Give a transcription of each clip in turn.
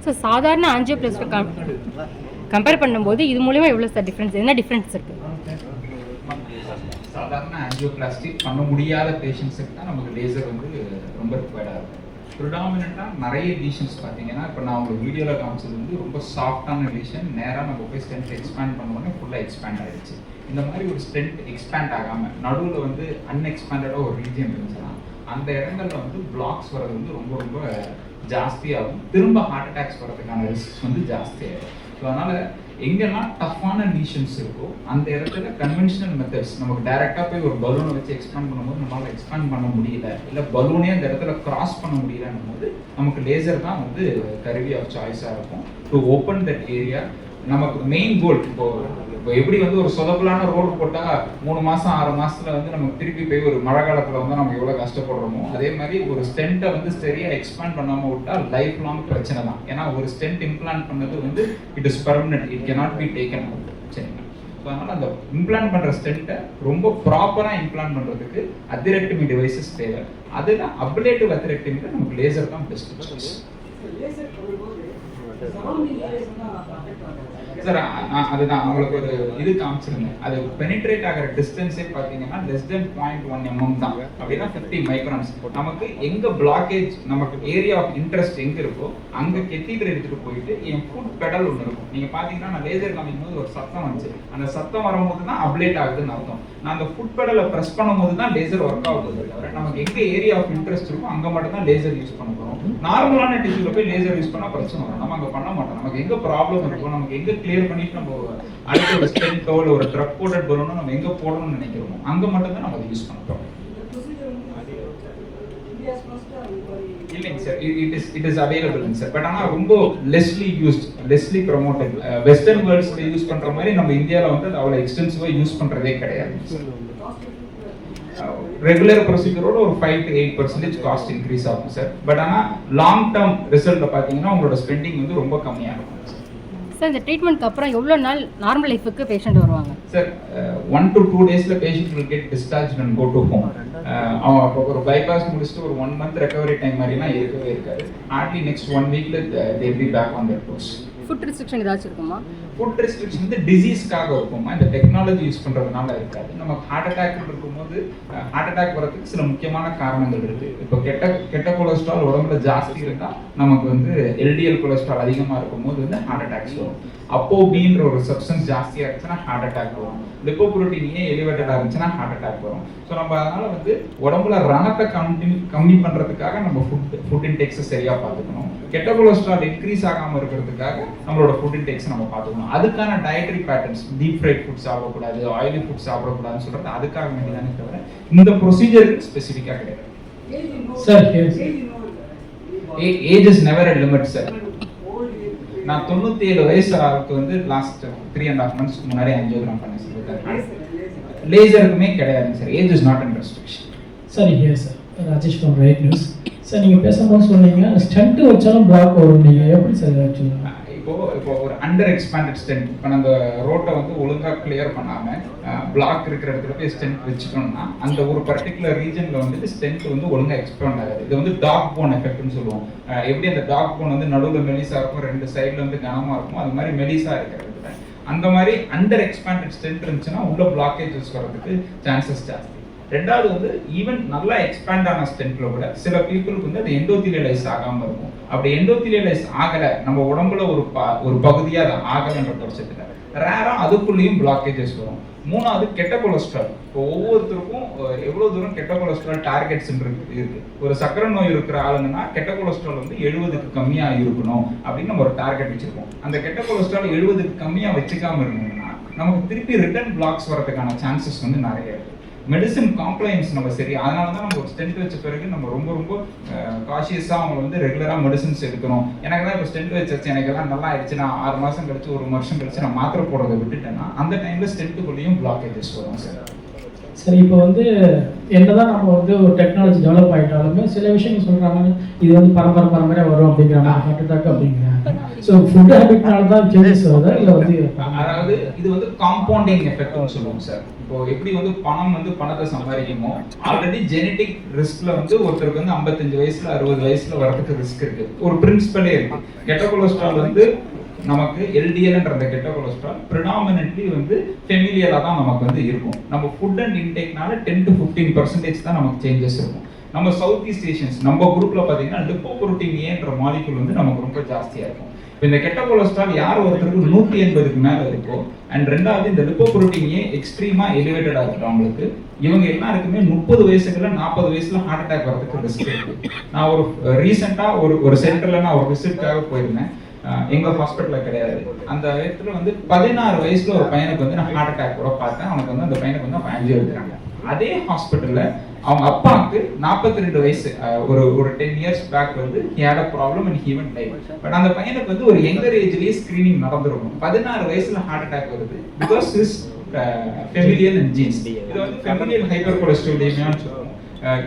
So சாதாரண angioplasty compare பண்ணும்போது இது மூலமா எவ்வளோ சார் டிஃப்ரென்ஸ், என்ன டிஃப்ரென்ஸ் இருக்குது? சாதாரண ஆஞ்சியோபிளாஸ்டி பண்ண முடியாத பேஷண்ட்ஸுக்கு தான் நமக்கு லேசர் வந்து ரொம்ப ரிக்வயர்டாக இருக்கும். ப்ரிடாமினாக நிறைய லீஷன்ஸ் பார்த்தீங்கன்னா, இப்போ நான் உங்களுக்கு வீடியோவில் காமிச்சது வந்து ரொம்ப சாஃப்டான லீஷன், நேராக நம்ம போய் ஸ்டென்ட் எக்ஸ்பேண்ட் பண்ணோடனே ஃபுல்லாக எக்ஸ்பேண்ட் ஆகிடுச்சு. இந்த மாதிரி ஒரு ஸ்டென்ட் எக்ஸ்பேண்ட் ஆகாமல் நடுவில் வந்து அன்எக்ஸ்பேண்டடாக ஒரு ரீஜன் இருந்துச்சுன்னா அந்த இடங்கள்ல வந்து பிளாக்ஸ் வர்றது வந்து ரொம்ப ரொம்ப ஜாஸ்தியாகும். திரும்ப ஹார்ட் அட்டாக்ஸ் வர்றதுக்கான ரிஸ்க் வந்து ஜாஸ்தியாகும். ஸோ அதனால் எங்கெல்லாம் டஃப்பான லீஷன்ஸ் இருக்கோ அந்த இடத்துல கன்வென்ஷனல் மெத்தட்ஸ், நமக்கு டைரெக்டாக போய் ஒரு பலூனை வச்சு எக்ஸ்பேண்ட் பண்ணும்போது நம்மளால் எக்ஸ்பேண்ட் பண்ண முடியல, இல்லை பலூனே அந்த இடத்துல கிராஸ் பண்ண முடியலன்னும் போது நமக்கு லேசர் தான் வந்து கருவி ஆஃப் சாய்ஸாக இருக்கும் டு ஓப்பன் தட் ஏரியா. நமக்கு மெயின் கோல் இப்போ எப்படி வந்து ஒரு சொதப்பலான ரோடு போட்டால் 3 மாதம் 6 மாதத்துல வந்து நமக்கு திருப்பி போய் ஒரு மழை காலத்தில் வந்து நம்ம எவ்வளோ கஷ்டப்படுறோமோ, அதே மாதிரி ஒரு ஸ்டென்ட்டை வந்து சரியாக எக்ஸ்பேண்ட் பண்ணாமல் விட்டால் லைஃப் லாங் பிரச்சனை தான். ஏன்னா ஒரு ஸ்டென்ட் இம்ப்ளான்ட் பண்ணது வந்து it is permanent, it cannot be taken out. சரிங்களா? ஸோ அதனால் அந்த இம்ப்ளான்ட் பண்ணுற ஸ்டென்ட்டை ரொம்ப ப்ராப்பராக இம்ப்ளான்ட் பண்ணுறதுக்கு அத்திரெக்டமி டிவைசஸ் தேவை. அதில் அப்லேட்டிவ் அத்திரெக்டமியில் நமக்கு லேசர் தான் பெஸ்ட் சாய்ஸ். சார் அதுதான் உங்களுக்கு ஒரு இது காமிச்சிருந்தேன். அது பெனிட்ரேட் ஆகிற டிஸ்டன்ஸே பார்த்தீங்கன்னா லெஸ் தென் 0.1 mm தான். அப்படின்னா 50 மைக்ரான்ஸ். நமக்கு எங்க பிளாக்கேஜ், நமக்கு ஏரியா ஆஃப் இன்ட்ரெஸ்ட் எங்க இருக்கோ அங்க கெத்தீட்ரல் எடுத்துட்டு போயிட்டு என் ஃபுட் பெடல் ஒன்று இருக்கும். நீங்க பாத்தீங்கன்னா நான் லேசர் காமிக்கும் போது ஒரு சத்தம் வந்துச்சு. அந்த சத்தம் வரும்போது தான் அப்ளேட் ஆகுதுன்னு அர்த்தம். நான் அந்த ஃபுட் பெடலை ப்ரெஸ் பண்ணும்போது தான் லேசர் ஒர்க் ஆகுது. தவிர நமக்கு எங்க ஏரியா ஆஃப் இன்ட்ரெஸ்ட் இருக்கோ அங்க மட்டும் தான் லேசர் யூஸ் பண்ண போறோம். நார்மலான டிஷ்யூல போய் லேசர் யூஸ் பண்ணா பிரச்சனை வரும். நம்ம அங்க பண்ண மாட்டோம். நமக்கு எங்க ப்ராப்ளம் இருக்கும், நமக்கு எங்க கிளியர் பண்ணிட்டு நம்ம அடுத்த ஒரு ஸ்டென்ட்டோ இல்லை ஒரு ட்ரக் கோடட் பலூனோ நம்ம எங்க போடணும்னு நினைக்கிறோமோ அங்க மட்டும் தான் நம்ம அதை யூஸ் பண்ண போறோம். இல்லைங்க sir, it is available sir. But ஆனால் ரொம்ப லெஸ்லி ப்ரமோட்டட். வெஸ்டர்ன் வேர்ல்ட்ஸ்ல யூஸ் பண்ற மாதிரி நம்ம இந்தியாவில் வந்து அவ்வளோ எக்ஸ்டென்சிவா யூஸ் பண்றதே கிடையாது. ரெகுலர் ப்ரொசீஜரோட ஒரு 5 to 8% காஸ்ட் இன்க்ரீஸ் ஆகும் சார். பட் ஆனால் லாங் டேர்ம் ரிசல்ட்ல பார்த்தீங்கன்னா உங்களோட ஸ்பெண்டிங் வந்து ரொம்ப கம்மியாக இருக்கும் சார். இந்த ட்ரீட்மெண்ட்க்கு அப்புறம் எவ்வளோ நாள் நார்மல் லைஃபுக்கு பேஷண்ட் வருவாங்க சார்? 1 to 2 daysல patient will get discharged and go to home. அவன் ஒரு பைபாஸ் முடிச்சுட்டு ஒரு 1 month ரெக்கவரி டைம் மாதிரிலாம் இருக்கவே இருக்காது. ஹார்ட்லி நெக்ஸ்ட் 1 weekல they will be back on their toes. Food restriction ஏதாச்சும் இருக்குமா? ஃபுட் ரெஸ்ட்ரிக்ஷன் வந்து டிசீஸ்க்காக இருக்குமா, இந்த டெக்னாலஜி யூஸ் பண்றதுனால இருக்காது. நமக்கு ஹார்ட் அட்டாக் இருக்கும்போது ஹார்ட் அட்டாக் வரதுக்கு சில முக்கியமான காரணங்கள் இருக்கு. இப்போ கெட்ட கொலஸ்ட்ரால் உடம்புல ஜாஸ்தி இருந்தா நமக்கு வந்து எல்டிஎல் கொலஸ்ட்ரால் அதிகமா இருக்கும்போது வந்து ஹார்ட் அட்டாக்ஸ் வரும். அப்போபின்ற ஒரு சப்ஸ்டன்ஸ் ஜாஸ்தியா இருந்துச்சுன்னா ஹார்ட் அட்டாக் வரும். லிப்போப்ரோட்டீன் எலிவேட்டடா இருந்துச்சுன்னா ஹார்ட் அட்டாக் வரும். ஸோ நம்ம அதனால வந்து உடம்புல ரணத்தை கம்மி பண்றதுக்காக நம்ம ஃபுட் இன்டேக்ஸை சரியா பார்த்துக்கணும். கெட்ட கொலஸ்ட்ரால் இன்க்ரீஸ் ஆகாம இருக்கிறதுக்காக நம்மளோட ஃபுட் இன்டேக்ஸ் நம்ம பார்த்துக்கணும். அதுக்கான dietary patterns, deep fried food சாப்பிடக்கூடாது, ஆயிலி ஃபுட் சாப்பிடக்கூடாதுன்னு சொல்றது அதுக்காக வேண்டியதானே தவிர இந்த ப்ரொசீஜருக்கு ஸ்பெசிஃபிக்காக கிடையாது sir. Age is never a limit sir. நான் 97 வயசு ஆளுக்கு வந்து லாஸ்ட் 3.5 months முன்னாடி ஆஞ்சியோகிராம் பண்ண சொல்லியிருக்காரு. லேசருக்குமே கிடையாதுங்க sir. Age is not an restriction. Sir here sir, Rajesh from right news. Sir நீங்கள் பேசும்போது சொன்னீங்க ஸ்டண்ட் வச்சாலும் பிளாக் வரும். நீங்கள் எப்படி சார் ஆக்சுவலாக இப்போ ஒரு அண்டர் எக்ஸ்பேண்டட் ஸ்டென்ட், இப்போ நம்ம ரோட்டை வந்து ஒழுங்காக கிளியர் பண்ணாமல் பிளாக் இருக்கிற இடத்துல போய் ஸ்டென்ட் வச்சுட்டோம்னா அந்த ஒரு பர்டிகுலர் ரீஜனில் வந்துட்டு ஸ்டென்ட் வந்து ஒழுங்காக எக்ஸ்பேண்ட் ஆகாது. இது வந்து டாக் போன் எஃபெக்ட்னு சொல்லுவோம். எப்படி அந்த டாக் போன் வந்து நடுவில் மெலிசா இருக்கும், 2 சைடில் வந்து கனமாக இருக்கும், அது மாதிரி மெலிசா இருக்கிறது அந்த மாதிரி அண்டர் எக்ஸ்பேண்டட் ஸ்டென்ட் இருந்துச்சுன்னா உள்ள பிளாக்கேஜஸ் வர்றதுக்கு சான்சஸ் ஜாஸ்தி. ரெண்டாவது வந்து ஈவன் நல்லா எக்ஸ்பேண்ட் ஆன ஸ்டென்ட்ல கூட சில பீப்புளுக்கு வந்து அது எண்டோத்திலியலைஸ் ஆகாம இருக்கும். அப்படி எண்டோத்திலியலைஸ் ஆகல, நம்ம உடம்புல ஒரு பகுதியா அது ஆகலன்ற பட்சத்துல ரேரா அதுக்குள்ளேயும் பிளாக்கேஜஸ் வரும். மூணாவது கெட்ட கொலஸ்ட்ரால். இப்போ ஒவ்வொருத்தருக்கும் எவ்வளவு தூரம் கெட்ட கொலஸ்ட்ரால் டார்கெட்ஸ் இருக்கு. ஒரு சக்கரை நோய் இருக்கிற ஆளுங்கன்னா கெட்ட கொலஸ்ட்ரால் வந்து 70க்கு கம்மியா இருக்கணும் அப்படின்னு நம்ம ஒரு டார்கெட் வச்சிருக்கோம். அந்த கெட்ட கொலஸ்ட்ரால் 70க்கு கம்மியா வச்சுக்காம இருந்தோம்னா நமக்கு திருப்பி ரிட்டர்ன் பிளாக்ஸ் வரதுக்கான சான்சஸ் வந்து நிறைய இருக்கு. மெடிசன் காம்ப்ளைன்ஸ் நம்ம சரி, அதனால தான் நம்ம ஒரு ஸ்டென்ட் வச்ச பிறகு நம்ம ரொம்ப காஷியஸாக அவங்க வந்து ரெகுலராக மெடிசன்ஸ் எடுக்கணும். எனக்கு தான் இப்போ ஸ்டென்ட் வச்சு எனக்கெல்லாம் நல்லா ஆயிடுச்சு, நான் 6 மாதம் கழிச்சு 1 வருஷம் கழிச்சு நான் மாத்திரை போடுறதை விட்டுட்டேன்னா அந்த டைமில் ஸ்டென்ட்டுக்குள்ளேயும் பிளாக்கேஜஸ் வரும் சார். சரி, இப்போ வந்து என்னதான் நம்ம வந்து ஒரு டெக்னாலஜி டெவலப் ஆகிட்டாலுமே சில விஷயங்கள் சொல்கிறாங்க, இது வந்து பரம்பரையாக வரும் அப்படிங்கிறாங்க, ஹார்ட் அட்டாக் அப்படிங்கிறாங்க. ஸோ ஃபுட் ஹேபிட்னால தான் சேஞ்சஸ் வருதா இல்லை வந்து அதாவது இது வந்து காம்பவுண்டிங் எஃபெக்ட்னு சொல்லுவோம் சார். இப்போ எப்படி வந்து பணம் வந்து பணத்தை சம்பாதிக்குமோ, ஆல்ரெடி ஜெனட்டிக் ரிஸ்க்ல வந்து ஒருத்தருக்கு வந்து 55 வயசுல 60 வயசுல வரதுக்கு ரிஸ்க் இருக்கு. ஒரு பிரின்சிபலே இருக்கு. கெட்ட கொலஸ்ட்ரால் வந்து நமக்கு எல்டிஎல்ன்ற அந்த கெட்ட கொலஸ்ட்ரால் ப்ரிடாமினன்ட்லி வந்து ஃபெமிலியலா தான் நமக்கு வந்து இருக்கும். நம்ம ஃபுட் அண்ட் இன்டேக்னால 10 to 15% தான் நமக்கு சேஞ்சஸ் இருக்கும். நம்ம சவுத் ஈஸ்ட் ஏஷியன்ஸ் நம்ம குரூப்ல பாத்தீங்கன்னா லிப்போப்ரோட்டீன் ஏன்ற மாலிகுல் வந்து நமக்கு ரொம்ப ஜாஸ்தியா இருக்கும். இந்த கெட்ட கொலஸ்ட்ரால் யார் ஒருத்தருக்கு 180க்கு மேல இருக்கோ, அண்ட் ரெண்டாவது இந்த லிப்போப்ரோட்டீன் ஏ எக்ஸ்ட்ரீமா எலிவேட்டடா இருக்கு அவங்களுக்கு, இவங்க எல்லாருக்குமே 30 வயசுக்குள்ள 40 வயசுல ஹார்ட் அட்டாக் வரதுக்கு ரிஸ்க் இருக்கு. நான் ஒரு ரீசெண்டா ஒரு சென்டர்ல நான் ஒரு விசிட்காக போயிருந்தேன். எங்க ஹாஸ்பிட்டல்ல கிடையாது. அந்த இடத்துல வந்து 16 வயசுல ஒரு பையனுக்கு வந்து நான் ஹார்ட் அட்டாக் கூட பார்த்தேன். அவனுக்கு வந்து அந்த பையனுக்கு வந்து ஆஞ்சியோ எடுத்துறாங்க. அதே ஹாஸ்பிட்டல்ல அவங்க அப்பாவுக்கு 42 வயசு, ஒரு 10 இயர்ஸ் பேக் வந்து he had a problem and he went died. But அந்த பையனுக்கு வந்து ஒரு யங்கர் ஏஜ்லயே ஸ்கிரீனிங் நடந்துருக்கும். 16 வயசுல ஹார்ட் அட்டாக் வருது because his familial and genes. இது வந்து familial hypercholesterolemia-ன்னு சொல்லுவோம்.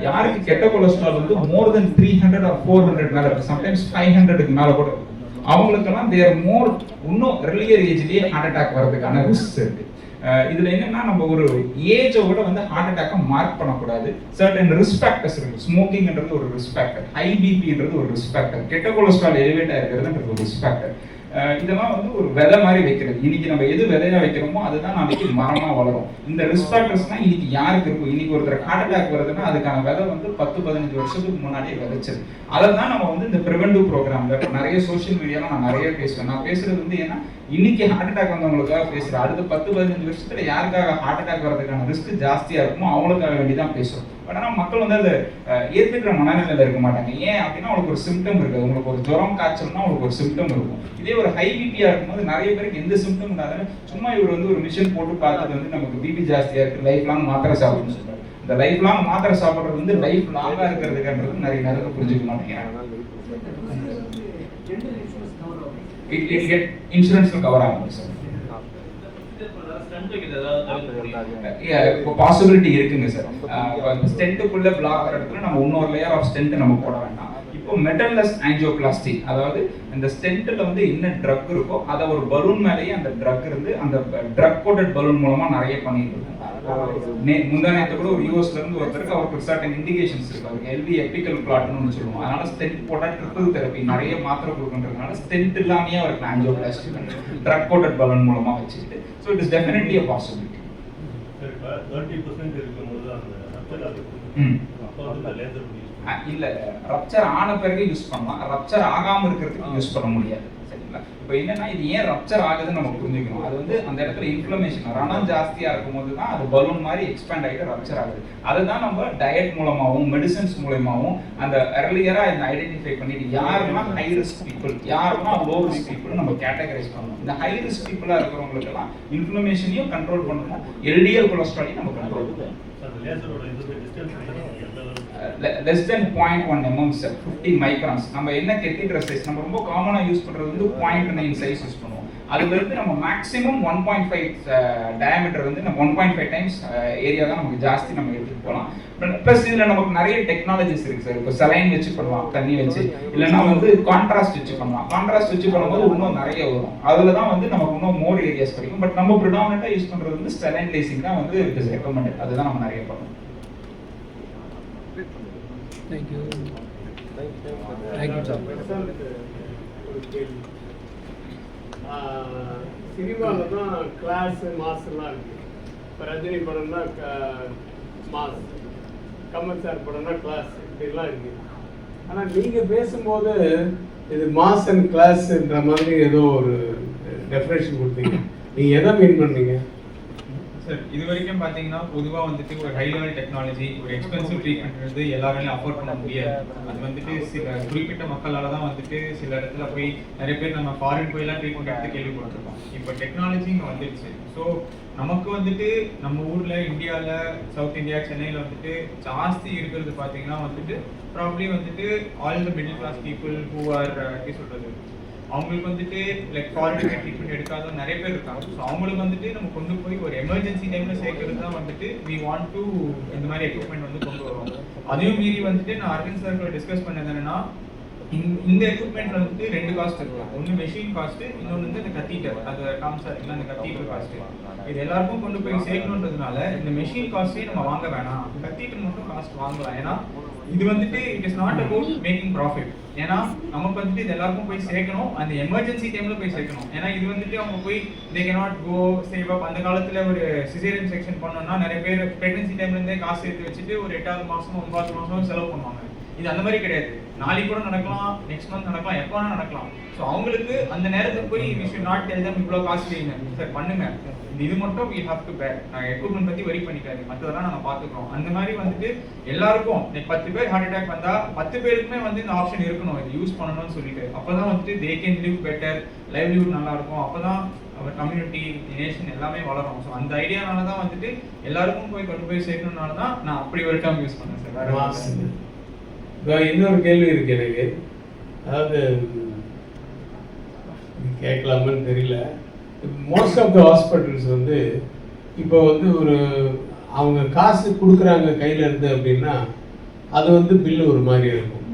யாருக்கு கெட்ட கொலஸ்ட்ரால் வந்து more than 300 or 400 மேல இருக்கு, சம்டைம்ஸ் 500க்கு மேல கூட இருக்கு, அவங்களுக்கெல்லாம் தேர் மோர் இன்னும் earlier ஏஜ்லயே ஹார்ட் அட்டாக் வரதுக்கான ரிஸ்க் இருக்கு. இதுல என்னன்னா நம்ம ஒரு ஏஜோட வந்து ஹார்ட் அட்டாக்கை மார்க் பண்ணக்கூடாது. சர்டன் ரிஸ்க் ஃபேக்டர்ஸ் இருக்கு. ஸ்மோக்கிங்ன்றது ஒரு ரிஸ்க் ஃபேக்டர், ஹை பிபின்றது ஒரு ரிஸ்க் ஃபேக்டர், கெட்ட கொலஸ்ட்ரால் எலிவேட் ஆயிருக்கிறதுன்றது ஒரு ரிஸ்க் ஃபேக்டர். இதெல்லாம் வந்து ஒரு விதை மாதிரி வைக்கிறது. இன்னைக்கு நம்ம எது விதையா வைக்கிறோமோ அதுதான் நாளைக்கு மரமா வளரும். இந்த ரிஸ்க் ஃபேக்டர்ஸ்லாம் இன்னைக்கு யாருக்கு இருக்கும்? இன்னைக்கு ஒருத்தர் ஹார்ட் அட்டாக் வருதுன்னா அதுக்கான விதை வந்து 10-15 வருஷத்துக்கு முன்னாடியே விதைச்சது. அதை தான் நம்ம வந்து இந்த ப்ரிவென்டிவ் ப்ரோக்ராம்ல நிறைய சோஷியல் மீடியால நான் நிறைய பேசுவேன். நான் பேசுறது வந்து ஏன்னா இன்னைக்கு ஹார்ட் அட்டாக் வந்தவங்களுக்காக பேசுறேன். அடுத்த 10-15 வருஷத்துல யாருக்காக ஹார்ட் அட்டாக் வரதுக்கான ரிஸ்க் ஜாஸ்தியா இருக்குமோ அவங்களுக்காக வேண்டிதான் பேசுறோம். பட் ஆனால் மக்கள் வந்து அதை ஏற்றுக்கிற மனநிலையில் இருக்க மாட்டாங்க. ஏன் அப்படின்னா அவங்களுக்கு ஒரு சிம்டம் இருக்குது. உங்களுக்கு ஒரு ஜுரம் காய்ச்சல்னா அவங்களுக்கு ஒரு சிம்டம் இருக்கும். இதே ஒரு ஹை பிபியா இருக்கும்போது நிறைய பேருக்கு எந்த சிம்டம் இல்லாத சும்மா இவர் வந்து ஒரு மிஷின் போட்டு பார்த்தது வந்து நமக்கு பிபி ஜாஸ்தியா இருக்கு, லைஃப் லாங் மாத்திரை சாப்பிடணும்னு சொல்றாரு. இந்த லைஃப் லாங் மாத்திரை சாப்பிட்றது வந்து லைஃப் லாங்கா இருக்கிறதுன்றது நிறைய நேரத்தில் புரிஞ்சுக்க மாட்டேங்கிறாங்க. இன்சூரன்ஸ்ல கவர் ஆகும் சார். பாசிபிலிட்டி இருக்குங்க சார். ஸ்டென்ட்டுக்குள்ள பிளாக் இடத்துல நம்ம இன்னொரு லேயர் ஆஃப் ஸ்டென்ட் நம்ம போட வேண்டாம். இப்போ மெட்டல்லெஸ் ஆஞ்சியோபிளாஸ்டி, அதாவது இந்த ஸ்டென்ட்ல வந்து என்ன ட்ரக் இருக்கோ அதை ஒரு பலூன் மேலேயே அந்த ட்ரக் இருந்து அந்த ட்ரக் கோட்டட் பலூன் மூலமா நிறைய பண்ணிட்டு இருக்கோம். முந்தானத்தை கூட ஒரு யூஎஸ்ல இருந்து ஒருத்தருக்கு அவருக்கு சர்டன் இண்டிகேஷன்ஸ் இருக்கு. அவருக்கு எல்வி எபிக்கல் பிளாட்னு சொல்லுவோம். அதனால ஸ்டென்ட் போட்டா ட்ரிபிள் தெரப்பி நிறைய மாத்திரை கொடுக்குன்றதுனால ஸ்டென்ட் இல்லாமையே அவருக்கு ஆஞ்சியோபிளாஸ்டி ட்ரக் கோட்டட் பலூன் மூலமா வச்சுக்கிட்டு. So it is definitely a possibility. 30% இருக்கும்போது அந்த ரப்சர் ஆகுது. அப்போ வந்து லேசர் இல்ல ரப்சர் ஆன பிறகு யூஸ் பண்ணலாம், ரப்சர் ஆகாம இருக்கிறதுக்கு யூஸ் பண்ண முடியாது. சரிங்களா? இப்போ என்னன்னா இது ஏன் ரப்சர் ஆகுதுன்னு நம்ம புரிஞ்சுக்கணும். அது வந்து அந்த இடத்துல இன்ஃப்ளமேஷன் ரணம் ஜாஸ்தியா இருக்கும்போது தான் அது பலூன் மாதிரி எக்ஸ்பேண்ட் ஆகிட்டு ரப்சர் ஆகுது. அதை தான் நம்ம டயட் மூலமாகவும் மெடிசன்ஸ் மூலமாகவும் அந்த earlier-ஆ இந்த ஐடென்டிஃபை பண்ணிட்டு யாருன்னா ஹை ரிஸ்க் பீப்புள், யாருன்னா லோ ரிஸ்க் பீப்புள் நம்ம கேட்டகரைஸ் பண்ணணும். இந்த ஹை ரிஸ்க் பீப்புளா இருக்கிறவங்களுக்கு எல்லாம் இன்ஃப்ளமேஷனையும் கண்ட்ரோல் பண்ணணும், எல்டிஎல் கொலஸ்ட்ராலையும் நம்ம கண்ட்ரோல் பண்ணணும். less than 0.1 mm sir, 50 microns. நம்ம என்ன கெட்டிட்ரஸ் சைஸ் நம்ம ரொம்ப காமனா யூஸ் பண்றது வந்து 0.9 சைஸ் யூஸ் பண்ணுவோம். அதுல இருந்து நம்ம மேக்ஸிமம் 1.5 டயாமீட்டர் வந்து நம்ம 1.5 டைம்ஸ் ஏரியா தான் நமக்கு ஜாஸ்தி நம்ம எடுத்துட்டு போகலாம். ப்ளஸ் இதுல நமக்கு நிறைய டெக்னாலஜிஸ் இருக்கு சார். இப்போ சலைன் வச்சு பண்ணலாம், தண்ணி வச்சு, இல்லைன்னா வந்து கான்ட்ராஸ்ட் வச்சு பண்ணலாம். கான்ட்ராஸ்ட் வச்சு பண்ணும்போது இன்னும் நிறைய வரும். அதுல தான் வந்து நமக்கு இன்னும் மோர் ஏரியாஸ் கிடைக்கும். பட் நம்ம ப்ரிடாமினண்டா யூஸ் பண்றது வந்து ஸ்டெரைன் லேசிங் தான் வந்து இட் இஸ் ரெக்கமெண்டட். அதுதான் நம்ம நிறைய பண்ணுவோம். Thank you. சினிமாவில் தான் கிளாஸ் மாஸ்லாம் இருக்கு. இப்போ ரஜினி படம்னா மாஸ், கமல் சார் படம்னா கிளாஸ், இப்படிலாம் இருக்கு. ஆனால் நீங்கள் பேசும்போது இது மாஸ் அண்ட் கிளாஸ்ன்ற மாதிரி ஏதோ ஒரு டெஃபினேஷன் கொடுத்தீங்க. நீங்கள் எதை மீன் பண்ணீங்க சார்? இது வரைக்கும் பார்த்தீங்கன்னா பொதுவாக வந்துட்டு ஒரு ஹை லெவல் டெக்னாலஜி, ஒரு எக்ஸ்பென்சிவ் ட்ரீட்மெண்ட் வந்து எல்லாராலையும் அஃபோர்ட் பண்ண முடியாது. அது வந்துட்டு சில குறிப்பிட்ட மக்களால் தான் வந்துட்டு சில இடத்துல போய் நிறைய பேர் நம்ம ஃபாரின் போயெல்லாம் ட்ரீட்மெண்ட் எடுத்து கேள்விப்பட்டிருக்கோம். இப்போ டெக்னாலஜி இங்கே வந்துடுச்சு. ஸோ நமக்கு வந்துட்டு நம்ம ஊரில் இந்தியாவில், சவுத் இந்தியா, சென்னையில் வந்துட்டு ஜாஸ்தி இருக்கிறது பார்த்தீங்கன்னா வந்துட்டு ப்ராப்ளி வந்துட்டு all the middle class people who are எப்படி சொல்கிறது, அவங்களுக்கு வந்துட்டு லைக் குவாலிட்டி ட்ரீட்மெண்ட் எடுக்காத நிறைய பேர் இருக்காங்க. ஸோ அவங்களுக்கு வந்துட்டு நம்ம கொண்டு போய் ஒரு எமர்ஜென்சி டைம்ல சேர்க்கறது தான் வந்துட்டு வி வாண்ட் டு இந்த மாதிரி எக்யூப்மெண்ட் வந்து கொண்டு வருவோம். அதையும் மீறி வந்துட்டு நான் அரவிந்த் சார் டிஸ்கஸ் பண்ணது என்னன்னா, இந்த எக்யூப்மெண்ட்ல வந்துட்டு 2 காஸ்ட் இருக்கு. ஒன்று மெஷின் காஸ்ட், இன்னொன்று வந்து இந்த கத்தீட்டர், அது காமிச்சா இருக்குல்ல அந்த கத்தீட்டர் காஸ்ட். இது எல்லாருக்கும் கொண்டு போய் சேர்க்கணுன்றதுனால இந்த மெஷின் காஸ்ட்டே நம்ம வாங்க வேணாம், கத்தீட்டர் மட்டும் காஸ்ட் வாங்கலாம். ஏன்னா இது வந்துட்டு it is not about making profit. ஏன்னா நமக்கு வந்துட்டு இது எல்லாருக்கும் போய் சேர்க்கணும், அந்த எமர்ஜென்சி டைம்ல போய் சேர்க்கணும். ஏன்னா இது வந்துட்டு அவங்க போய் தே கேனாட் கோ சேவ் அப். அந்த காலத்துல ஒரு சிசேரியன் செக்ஷன் பண்ணோம்னா நிறைய பேர் பிரெக்னன்சி டைம்ல இருந்தே காசு எடுத்து வச்சுட்டு ஒரு 8வது மாசம் 9வது மாசம் செலவு பண்ணுவாங்க. இது அந்த மாதிரி கிடையாது. நாளைக்கு கூட நடக்கலாம், நெக்ஸ்ட் மந்த் நடக்கலாம், எப்போ வேணா நடக்கலாம். ஸோ அவங்களுக்கு அந்த நேரத்துக்கு போய் we should not tell them இவ்வளோ காசு செய்யுங்க சார் பண்ணுங்க, இது மட்டும் வி ஹேவ் டு பேர். நாங்கள் எக்யூப்மெண்ட் பற்றி வரி பண்ணிக்காது, மற்றதெல்லாம் நாங்கள் பார்த்துக்கிறோம். அந்த மாதிரி வந்துட்டு எல்லாருக்கும் 10 பேர் ஹார்ட் அட்டாக் வந்தால் 10 பேருக்குமே வந்து இந்த ஆப்ஷன் இருக்கணும், இது யூஸ் பண்ணணும்னு சொல்லிட்டு. அப்போ தான் வந்துட்டு they can live better, livelihood நல்லா இருக்கும். அப்போ தான் அவர் கம்யூனிட்டி நேஷன் எல்லாமே வளரும். ஸோ அந்த ஐடியானால தான் வந்துட்டு எல்லாருக்கும் போய் கொண்டு போய் சேர்க்கணும்னால தான் நான் அப்படி ஒரு டேர்ம் யூஸ் பண்ணேன் சார். வேற இன்னொரு கேள்வி இருக்கு எனக்கு, அதாவது கேட்கலாமான்னு தெரியல. மோஸ்ட் ஆஃப் த ஹாஸ்பிட்டல்ஸ் வந்து இப்போ வந்து ஒரு அவங்க காசு கொடுக்குறாங்க கையில் இருந்து அப்படின்னா அது வந்து பில்லு ஒரு மாதிரி இருக்கும்.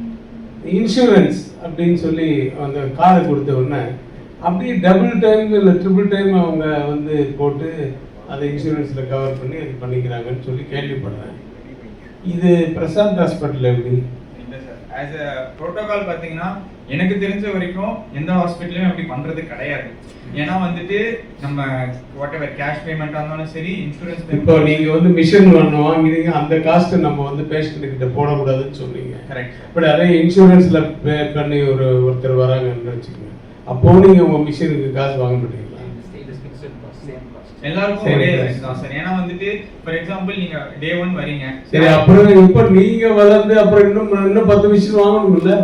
இன்சூரன்ஸ் அப்படின்னு சொல்லி அந்த காரை கொடுத்த உடனே அப்படியே டபுள் டைம் இல்லை ட்ரிபிள் டைம் அவங்க வந்து போட்டு அதை இன்சூரன்ஸில் கவர் பண்ணி அது பண்ணிக்கிறாங்கன்னு சொல்லி கேள்விப்படுறேன். இது பிரசாந்த் ஹாஸ்பிட்டல் எப்படி? ஆஸ் அ ப்ரோட்டோகால் பார்த்தீங்கன்னா எனக்கு தெரிஞ்ச வரைக்கும் எந்த ஹாஸ்பிட்டலையும் அப்படி பண்ணுறது கிடையாது. ஏன்னா வந்துட்டு நம்ம வாட் எவர் கேஷ் பேமெண்ட்டாக இருந்தாலும் சரி, இன்சூரன்ஸ் இப்போ நீங்கள் வந்து மிஷின் ஒன்று வாங்கினீங்க, அந்த காஸ்ட்டு நம்ம வந்து பேஷண்ட் கிட்ட போடக்கூடாதுன்னு சொன்னீங்க. கரெக்ட். பட் அதே இன்சூரன்ஸில் பே பண்ணி ஒருத்தர் வராங்கன்னு வச்சுக்கோங்க, அப்போ நீங்கள் உங்கள் மிஷினுக்கு காசு வாங்க மாட்டீங்களா? எல்லாருக்கும் ஒரே ரேட் தான் சார். ஏன்னா வந்துட்டு ஃபார் எக்ஸாம்பிள் நீங்க டே 1 வரீங்க, சரி, அப்புறம் இப்போ நீங்க வளர்ந்து அப்புறம் இன்னும் 10 மிஷின் வாங்கணும்ல?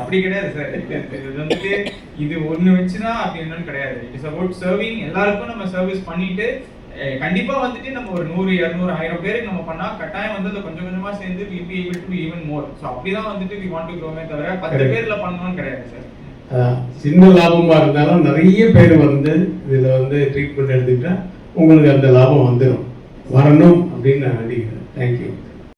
அப்படி கிடையாது சார். இது வந்துட்டு இது ஒண்ணு வச்சுதான் அப்படி என்னன்னு கிடையாது. It is about serving. எல்லாருக்கும் நம்ம சர்வீஸ் பண்ணிட்டு கண்டிப்பா வந்துட்டு நம்ம ஒரு 100, 200, 1000 பேருக்கு நம்ம பண்ணா கட்டாயம் வந்து அதை கொஞ்சம் கொஞ்சமா சேர்ந்து will be able to even more. So அப்படிதான் வந்துட்டு வி வாண்ட் டு க்ரோமே தவிர 10 பேர்ல பண்ணணும்னு கிடையாது சார். சின்ன லாபமா இருந்தாலும் நிறைய பேர் வந்து இதுல வந்து ட்ரீட்மெண்ட் எடுத்துக்கிட்டா உங்களுக்கு அந்த லாபம் வந்துடும் வரணும் அப்படின்னு நான் நினைக்கிறேன். தேங்க்யூ.